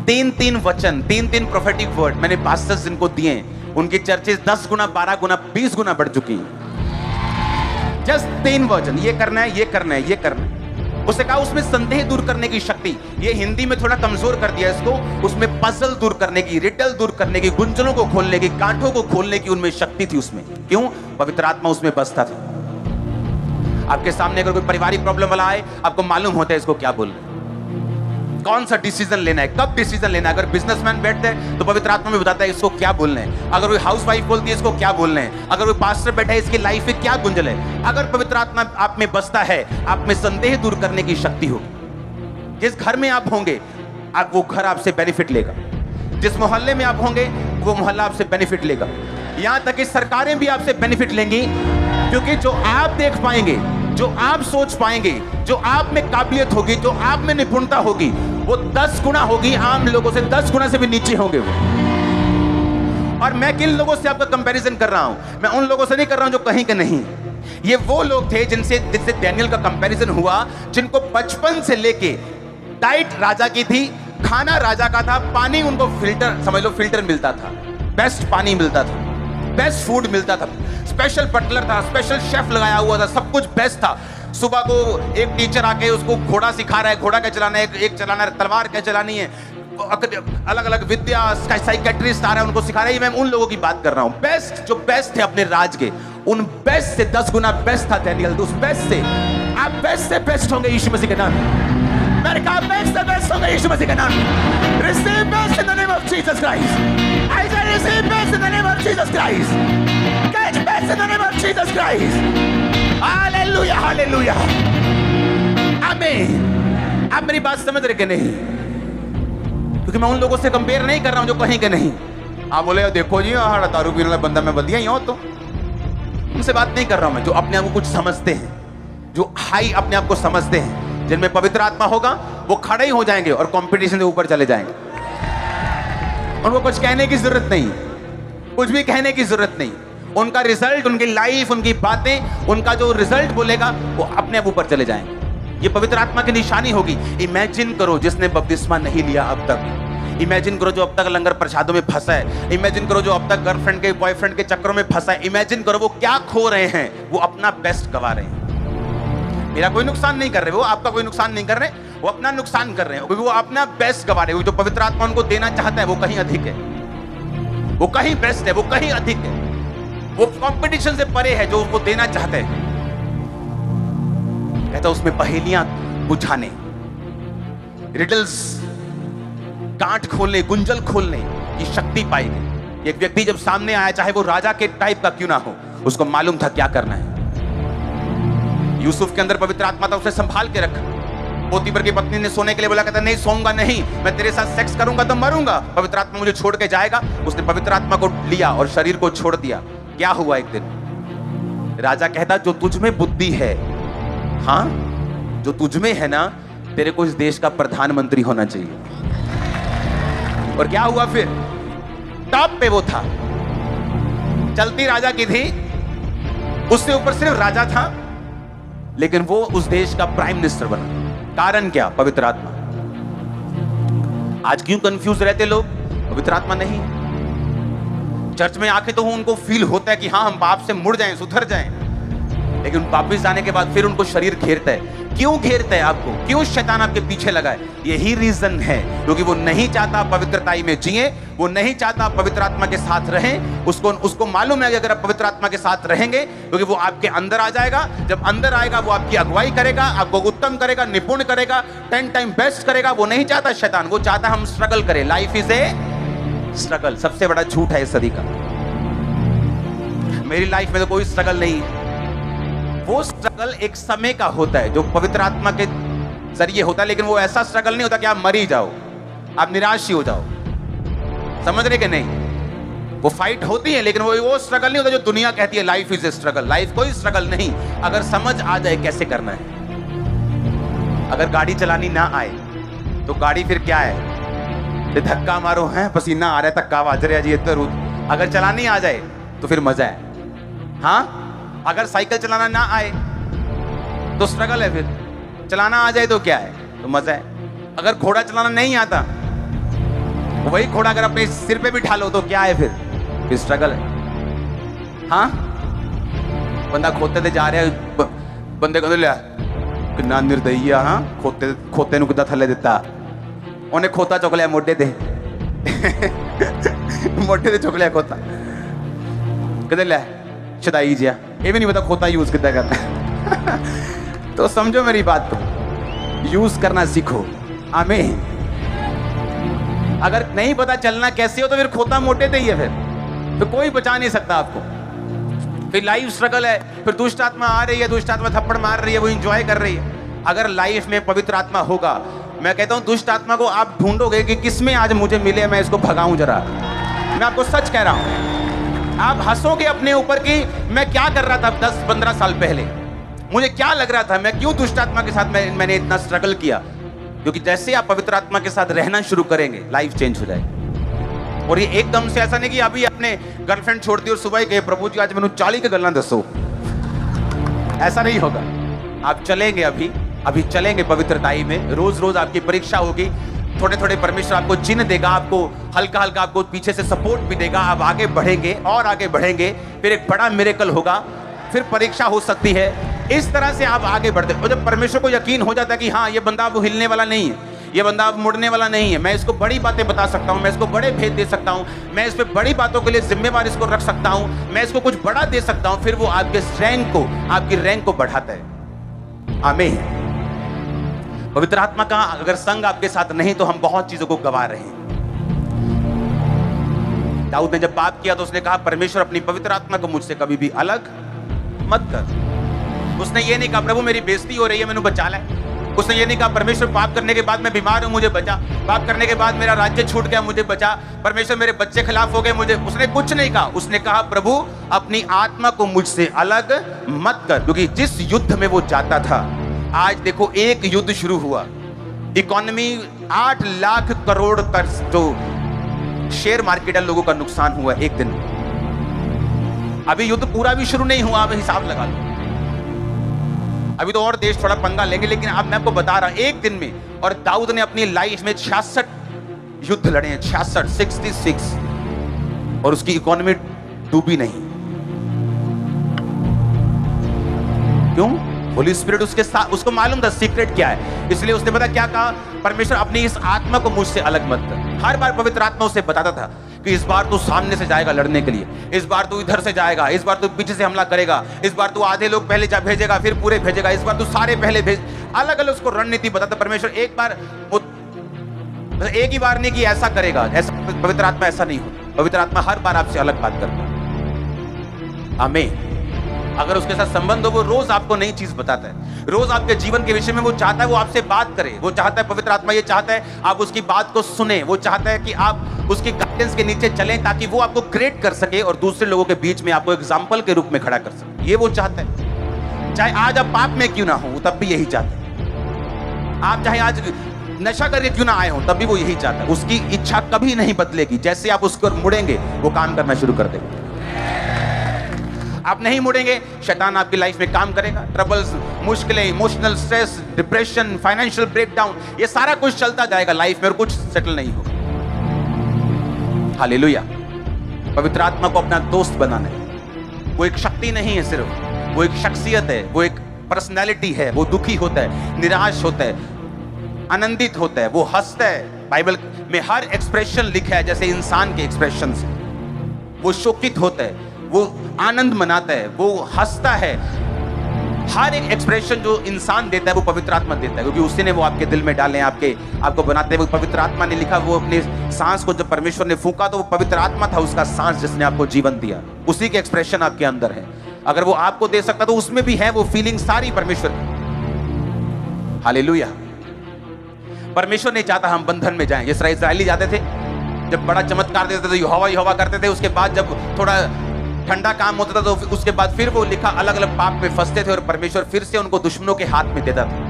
3 वचन, 3 प्रोफेटिक वर्ड मैंने पास्टर्स जिनको दिए, उनकी चर्चेस 10 गुना, 12 गुना, 20 गुना बढ़ चुकी हैं। जस्ट 3 वचन, ये करना है, ये करना है, ये करना है। उसने कहा उसमें संदेह दूर करने की शक्ति, ये हिंदी में थोड़ा कमजोर कर दिया इसको, उसमें पजल दूर करने की, रिडल दूर करने की, गुंजलों को खोलने की, गांठों को खोलने की उनमें शक्ति थी उसमें। क्यों? पवित्र आत्मा उसमें बसता था। आपके सामने अगर कोई पारिवारिक प्रॉब्लम वाला आए, आपको मालूम होता है इसको क्या बोलना है, कौन सा डिसीजन लेना है, कब डिसीजन लेना है। अगर बिजनेसमैन बैठते हैं तो पवित्र आत्मा में बताता है इसको क्या बोलना है। अगर कोई हाउसवाइफ बोलती है इसको क्या बोलना है। अगर कोई पास्टर बैठा है इसकी लाइफ में क्या गुंजल है। अगर पवित्र आत्मा आप में बसता है, आप में संदेह दूर करने की शक्ति होगी। जिस घर में आप होंगे, वो घर आपसे बेनिफिट लेगा। जिस मोहल्ले में आप होंगे, वो मोहल्ला आपसे बेनिफिट लेगा। यहां तक कि सरकारें भी आपसे बेनिफिट लेंगी, क्योंकि जो आप देख पाएंगे, जो आप सोच पाएंगे, जो आप में काबिलियत होगी, जो आप में निपुणता होगी, वो 10 गुना होगी आम लोगों से, 10 गुना से भी नीचे होंगे वो। और मैं किन लोगों से आपका कंपैरिजन कर रहा हूं? मैं उन लोगों से नहीं कर रहा हूं जो कहीं के नहीं। ये वो लोग थे जिनसे डैनियल का कंपैरिजन हुआ, जिनको बचपन से लेके डाइट राजा की थी, खाना राजा का था, पानी उनको फिल्टर, समझ लो फिल्टर मिलता था, बेस्ट पानी मिलता था, बेस्ट फूड मिलता था, स्पेशल बटलर था, स्पेशल शेफ लगाया हुआ था, सब कुछ बेस्ट था। सुबह को एक टीचर आके उसको घोड़ा सिखा रहा है, घोड़ा क्या चलाना है, एक चलाना है, तलवार क्या चलानी है, अलग अलग विद्या, साइकेट्रिस्ट आ रहा है उनको सिखा रहा है। मैं उन लोगों की बात कर रहा हूं, बेस्ट, जो बेस्ट थे अपने राज के, उन बेस्ट से 10 गुना बेस्ट था डैनियल। उस बेस्ट से आप बेस्ट से बेस्ट होंगे यीशु मसीह के नाम। मैंने कहा बेस्ट से बेस्ट होंगे यीशु मसीह के नाम। Receive best in the name of Jesus Christ. I say receive best in the name of Jesus Christ. Catch best in the name of Jesus Christ. Hallelujah, hallelujah. आमीन। आप मेरी बात समझ रहे कि नहीं? क्योंकि मैं उन लोगों से कंपेयर नहीं कर रहा हूं जो कहीं के नहीं। आप बोले देखो जी हाड़ा दारू पीने वाला बंदा मैं बदिया ही हूं, तो उनसे बात नहीं कर रहा हूं मैं, जो अपने आप को कुछ समझते हैं, जो हाई अपने आप को समझते हैं, जिनमें पवित्र आत्मा होगा, वो खड़े ही हो जाएंगे और कंपटीशन से ऊपर चले जाएंगे। उनको कुछ कहने की जरूरत नहीं, कुछ भी कहने की जरूरत नहीं। उनका रिजल्ट, उनकी लाइफ, उनकी बातें, उनका जो रिजल्ट बोलेगा, वो अपने आप ऊपर चले जाएंगे। ये पवित्र आत्मा की निशानी होगी। इमेजिन करो जिसने बपतिस्मा नहीं लिया अब तक, इमेजिन करो जो अब तक लंगर प्रसादों में फंसा है, इमेजिन करो जो अब तक गर्लफ्रेंड के बॉयफ्रेंड के चक्करों में फंसा है, इमेजिन करो वो क्या खो रहे हैं, वो अपना बेस्ट गवा रहे हैं। मेरा कोई नुकसान नहीं कर रहे, वो आपका कोई नुकसान नहीं कर रहे, वो अपना नुकसान कर रहे हैं, वो अपना बेस्ट गवा रहे हैं। जो पवित्र आत्मा उनको देना चाहता है वो कहीं अधिक है, वो कहीं बेस्ट है, वो कहीं अधिक है, वो कंपटीशन से परे है जो उसको देना चाहते हैं। कहता उसमें पहेलियां बुझाने, रिडल्स, गांठ खोलने, गुंजल खोलने की शक्ति पाएगी। एक व्यक्ति जब सामने आया, चाहे वो राजा के टाइप का क्यों ना हो, उसको मालूम था क्या करना है। यूसुफ के अंदर पवित्र आत्मा था, उसे संभाल के रखा। पोतीफर की पत्नी ने सोने के लिए बोला, कहता नहीं सोऊंगा नहीं, मैं तेरे साथ सेक्स करूंगा तो मरूंगा, पवित्र आत्मा मुझे छोड़ के जाएगा। उसने पवित्र आत्मा को लिया और शरीर को छोड़ दिया। क्या हुआ? एक दिन राजा कहता जो तुझ में बुद्धि है, हाँ जो तुझ में है ना, तेरे को इस देश का प्रधानमंत्री होना चाहिए। और क्या हुआ फिर? टॉप पे वो था, चलती राजा की थी, उससे ऊपर सिर्फ राजा था, लेकिन वो उस देश का प्राइम मिनिस्टर बना। कारण क्या? पवित्र आत्मा। आज क्यों कंफ्यूज रहते लोग? पवित्र आत्मा नहीं। चर्च में आके तो उनको फील होता है कि हाँ हम पाप से मुड़ जाएं, सुधर जाएं, लेकिन वापस आने के बाद फिर उनको शरीर घेरता है। क्यों घेरता है आपको? क्यों शैतान आपके पीछे लगा है? यही रीजन है, क्योंकि वो नहीं चाहता पवित्रताई में जिए, वो नहीं चाहता पवित्र आत्मा के साथ रहें। उसको मालूम है कि अगर आप पवित्र आत्मा के साथ रहेंगे, क्योंकि वो आपके अंदर आ जाएगा, जब अंदर आएगा वो आपकी अगुवाई करेगा, आपको उत्तम करेगा, निपुण करेगा, 10 टाइम बेस्ट करेगा। वो नहीं चाहता शैतान, वो चाहता हम स्ट्रगल करें। Life is a struggle. सबसे बड़ा झूठ है इस सदी का। मेरी लाइफ में तो कोई स्ट्रगल नहीं है, वो स्ट्रगल एक समय का होता है जो पवित्र आत्मा के जरिए होता है, लेकिन वो ऐसा स्ट्रगल नहीं होता कि आप मर ही जाओ, आप निराश ही हो जाओ। समझ रहे कि नहीं? वो फाइट होती है, लेकिन वो स्ट्रगल नहीं होता जो दुनिया कहती है life is a struggle. Life कोई स्ट्रगल नहीं, अगर समझ आ जाए कैसे करना है। अगर गाड़ी चलानी ना आए तो गाड़ी फिर क्या है? धक्का मारो, है पसीना आ रहा है, धक्का बाज रहा है जी इधर उधर। अगर चलानी आ जाए तो फिर मजा है। हाँ, अगर साइकिल चलाना ना आए तो स्ट्रगल है, फिर चलाना आ जाए तो क्या है? तो मजा है। अगर घोड़ा चलाना नहीं आता, वही घोड़ा अगर अपने सिर पे बिठा लो तो क्या है? फिर स्ट्रगल है। हाँ, बंदा खोते ते जा रहा है, बंदे को लिया कितना निर्दयी। हाँ, खोते कितना थले दिता, उन्हें खोता चुक लिया मोटे ते मोटे ते चुक लिया खोता, कहते लिया शदाई जिया। ये भी नहीं पता खोता यूज कितना करना है। तो समझो मेरी बात को, यूज करना सीखो। आमीन। अगर नहीं पता चलना कैसे हो तो फिर खोता मोटे ते ही है, फिर तो कोई बचा नहीं सकता आपको। फिर लाइफ स्ट्रगल है, फिर दुष्ट आत्मा आ रही है, दुष्ट आत्मा थप्पड़ मार रही है, वो एंजॉय कर रही है। अगर लाइफ में पवित्र आत्मा होगा, मैं कहता हूं दुष्ट आत्मा को आप ढूंढोगे कि किसमें आज मुझे मिले, मैं इसको भगाऊं जरा। मैं आपको सच कह रहा हूं, आप हंसोगे अपने ऊपर कि मैं क्या कर रहा था 10-15 साल पहले, मुझे क्या लग रहा था, मैं क्यों दुष्ट आत्मा के साथ मैंने इतना स्ट्रगल किया। क्योंकि जैसे आप पवित्र आत्मा के साथ रहना शुरू करेंगे, लाइफ चेंज हो जाएगी। और ये एकदम से ऐसा नहीं कि अभी अपने गर्लफ्रेंड छोड़ दी और सुबह ही कहे प्रभु जी आज मैंने 40 के गल्ला दसो, ऐसा नहीं होगा। आप चलेंगे, अभी चलेंगे पवित्रताई में। रोज रोज आपकी परीक्षा होगी, थोड़े थोड़े परमेश्वर आपको चिन्ह देगा, आपको हल्का हल्का आपको पीछे से सपोर्ट भी देगा। आप आगे बढ़ेंगे और आगे बढ़ेंगे, फिर एक बड़ा मिरेकल होगा, फिर परीक्षा हो सकती है। इस तरह से आप आगे बढ़ते। और जब परमेश्वर को यकीन हो जाता है कि हाँ ये बंदा अब हिलने वाला नहीं है, ये बंदा अब मुड़ने वाला नहीं है, मैं इसको बड़ी बातें बता सकता हूँ, मैं इसको बड़े भेद दे सकता हूँ, मैं इस पे बड़ी बातों के लिए जिम्मेवार इसको रख सकता हूँ, मैं इसको कुछ बड़ा दे सकता हूँ, फिर वो आपके रैंक को, आपकी रैंक को बढ़ाता है। आमीन। पवित्र आत्मा का अगर संग आपके साथ नहीं तो हम बहुत चीजों को गवा रहे हैं। दाऊद ने जब पाप किया तो उसने कहा परमेश्वर अपनी पवित्र आत्मा को मुझसे कभी भी अलग मत कर। उसने ये नहीं कहा प्रभु मेरी बेइज्जती हो रही है मैंने बचा ले। उसने ये नहीं कहा परमेश्वर पाप करने के बाद मैं बीमार हूं मुझे बचा, पाप करने के बाद मेरा राज्य छूट गया मुझे बचा, परमेश्वर मेरे बच्चे खिलाफ हो गए मुझे, उसने कुछ नहीं कहा। उसने कहा प्रभु अपनी आत्मा को मुझसे अलग मत कर। क्योंकि जिस युद्ध में वो जाता था, आज देखो एक युद्ध शुरू हुआ, इकोनॉमी 8 लाख करोड़ का जो शेयर मार्केट लोगों का नुकसान हुआ एक दिन। अभी युद्ध पूरा भी शुरू नहीं हुआ, अब हिसाब लगा लो। अभी तो और देश थोड़ा पंगा लेंगे, लेकिन अब मैं आपको बता रहा एक दिन में। और दाऊद ने अपनी लाइफ में 66 युद्ध लड़े हैं, 66 और उसकी इकोनॉमी डूबी नहीं। क्यों? होली स्पिरिट उसके साथ, उसको मालूम था सीक्रेट क्या है, इसलिए उसने पता क्या कहा, परमेश्वर अपनी इस आत्मा को मुझसे अलग मत कर। हर बार पवित्र आत्मा उसे बताता था कि इस बार तू सामने से जाएगा लड़ने के लिए, इस बार तू इधर से जाएगा, इस बार तू पीछे से हमला करेगा, इस बार तू आधे लोग पहले भेजेगा फिर पूरे भेजेगा, इस बार तू सारे पहले भेज। अलग अलग उसको रणनीति बताता परमेश्वर। एक बार वो एक ही बार नहीं कि ऐसा करेगा, ऐसा पवित्र आत्मा ऐसा नहीं हो। पवित्र आत्मा हर बार आपसे अलग बात करता है। आमीन। अगर उसके साथ संबंध हो, वो रोज आपको नई चीज बताता है, रोज आपके जीवन के विषय में वो चाहता है वो आपसे बात करे। वो चाहता है, पवित्र आत्मा ये चाहता है आप उसकी बात को सुने, वो चाहता है कि आप उसकी गाइडेंस के नीचे चलें ताकि वो आपको क्रिएट कर सके और दूसरे लोगों के बीच में आपको एग्जाम्पल के रूप में खड़ा कर सके। ये वो चाहता है। चाहे आज आप पाप में क्यों ना हो, तब भी यही चाहता है। आप चाहे आज नशा करके क्यों ना आए हो, तब भी वो यही चाहता है। उसकी इच्छा कभी नहीं बदलेगी। जैसे आप उसकी ओर मुड़ेंगे वो काम करना शुरू कर देगा। आप नहीं मुड़ेंगे, शैतान आपकी लाइफ में काम करेगा। ट्रबल्स, मुश्किलें, emotional stress, depression, financial breakdown, ये सारा कुछ चलता जाएगा लाइफ में और कुछ सेटल नहीं होगा। हालेलुया। पवित्र आत्मा को अपना दोस्त बनाना है। वो एक शक्ति नहीं है सिर्फ, वो एक शख्सियत है, वो एक पर्सनैलिटी है। वो दुखी होता है, निराश होता है, आनंदित होता है, वो हंसता है। बाइबल में हर एक्सप्रेशन लिखा है जैसे इंसान के एक्सप्रेशन से। वो शोकित होता है, वो आनंद मनाता है, वो हंसता है। हर एक एक्सप्रेशन जो इंसान देता है वो पवित्र आत्मा देता है, क्योंकि उसी ने वो आपके दिल में डाले, आपको बनाते हैं। वो पवित्र आत्मा ने लिखा, वो अपने सांस को जब परमेश्वर ने फूंका तो वो पवित्र आत्मा था उसका सांस जिसने आपको जीवन दिया। उसी के एक्सप्रेशन आपके अंदर है। अगर वो आपको दे सकता तो उसमें भी है वो फीलिंग सारी परमेश्वर की। हालेलुया। परमेश्वर नहीं चाहता हम बंधन में जाएं। जिस तरह इस्राएली जाते थे, जब बड़ा चमत्कार देते थे यहोवा यहोवा करते थे, उसके बाद जब थोड़ा ठंडा काम होता था तो उसके बाद फिर वो लिखा अलग अलग पाप में फंसते थे और परमेश्वर फिर से उनको दुश्मनों के हाथ में देता था।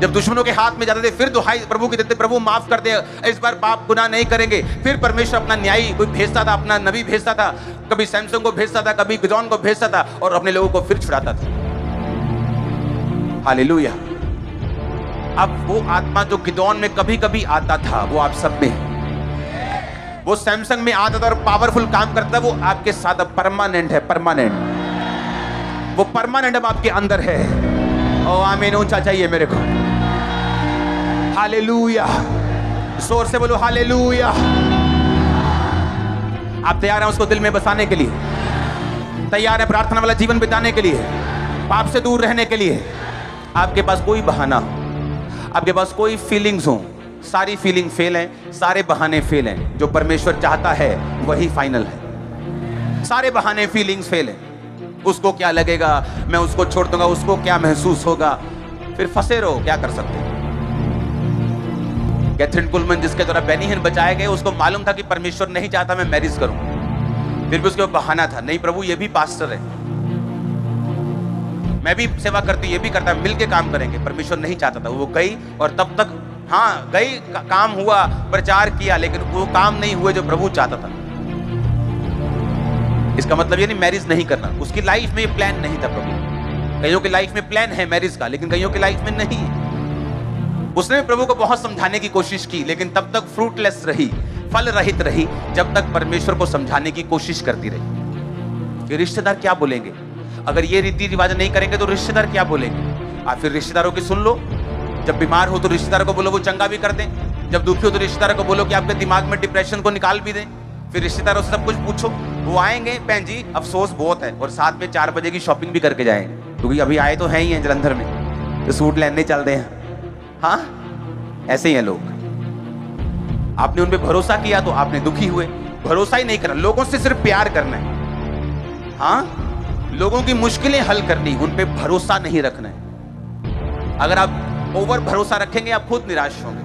जब दुश्मनों के हाथ में जाते थे फिर दुहाई प्रभु की देते, प्रभु माफ कर दे, इस बार पाप गुनाह नहीं करेंगे। फिर परमेश्वर अपना न्यायी कोई भेजता था, अपना नबी भेजता था, कभी सैमसन को भेजता था, कभी गिदोन को भेजता था और अपने लोगों को फिर छुड़ाता था। हालेलुया। अब वो आत्मा जो गिदोन में कभी कभी आता था वो आप सब में है। वो सैमसंग में आता था और पावरफुल काम करता था, वो आपके साथ अब परमानेंट है। परमानेंट, वो परमानेंट अब आपके अंदर है। ओ आमीन, ऊंचा चाहिए मेरे को। हालेलुया, जोर से बोलो हालेलुया। आप तैयार हैं उसको दिल में बसाने के लिए? तैयार है प्रार्थना वाला जीवन बिताने के लिए, पाप से दूर रहने के लिए? आपके पास कोई बहाना हो, आपके पास कोई फीलिंग्स हो, सारी फीलिंग फेल है, सारे बहाने फेल हैं। जो परमेश्वर चाहता है वही फाइनल है। सारे बहाने फीलिंग्स फेल है। उसको क्या लगेगा, मैं उसको छोड़ दूंगा, उसको क्या महसूस होगा, फिर फंसे रहो। क्या कर सकते हैं? कैथरीन कुलमन जिसके द्वारा बेनी हिन बचाए गए, उसको मालूम था कि परमेश्वर नहीं चाहता मैं मैरिज करूं, फिर भी उसके बहाना था, नहीं प्रभु ये भी पास्टर है, मैं भी सेवा करती, ये भी करता, मिलके काम करेंगे। परमेश्वर नहीं चाहता था, वो गई और तब तक हाँ गई, काम हुआ, प्रचार किया, लेकिन वो काम नहीं हुए जो प्रभु चाहता था। इसका मतलब ये नहीं मैरिज नहीं करना, उसकी लाइफ में ये प्लान नहीं था प्रभु। कईयों की लाइफ में प्लान है मैरिज का, लेकिन कईयों की लाइफ में नहीं है। उसने प्रभु को बहुत समझाने की कोशिश की, लेकिन तब तक फ्रूटलेस रही, फल रहित रही, जब तक परमेश्वर को समझाने की कोशिश करती रही कि रिश्तेदार क्या बोलेंगे, अगर ये रीति रिवाज नहीं करेंगे तो रिश्तेदार क्या बोलेंगे। आप फिर रिश्तेदारों की सुन लो। जब बीमार हो तो रिश्तेदारों को बोलो वो चंगा भी कर दें, जब दुखी हो तो रिश्तेदारों को बोलो कि आपके दिमाग में डिप्रेशन को निकाल भी दें। फिर रिश्तेदारों से सब कुछ पूछो, वो आएंगे बहन जी अफसोस बहुत है, और साथ में 4 बजे की शॉपिंग भी करके जाएंगे, क्योंकि अभी आए तो हैं ही हैं जलंधर में, तो सूट लेने चलते हैं। हाँ, ऐसे ही हैं लोग। आपने उन पे भरोसा किया तो आपने दुखी हुए। भरोसा ही नहीं करना, लोगों से सिर्फ प्यार करना है। हाँ, लोगों की मुश्किलें हल करनी, उन पे भरोसा नहीं रखना है। अगर आप ओवर भरोसा रखेंगे आप खुद निराश होंगे।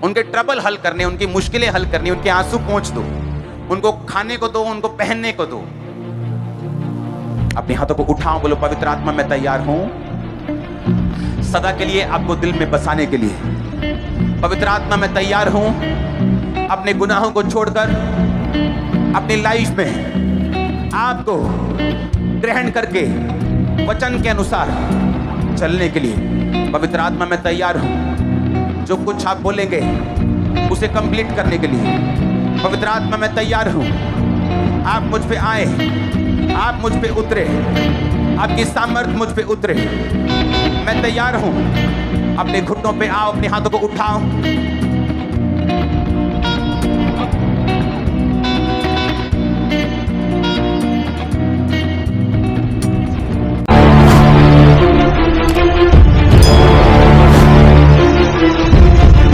उनके ट्रबल हल करने, उनकी मुश्किलें हल करनी, उनके आंसू पोंछ दो, उनको खाने को दो, उनको पहनने को दो। अपने हाथों को उठाओ, बोलो पवित्र आत्मा मैं तैयार हूं सदा के लिए आपको दिल में बसाने के लिए। पवित्र आत्मा मैं तैयार हूं अपने गुनाहों को छोड़कर अपनी लाइफ में आपको ग्रहण करके वचन के अनुसार चलने के लिए। पवित्र आत्मा मैं तैयार हूं जो कुछ आप बोलेंगे उसे कंप्लीट करने के लिए। पवित्र आत्मा मैं तैयार हूं, आप मुझ पे आए, आप मुझ पे उतरे, आपकी सामर्थ मुझ पे उतरे। मैं तैयार हूं, अपने घुटनों पे आओ, अपने हाथों को उठाओ,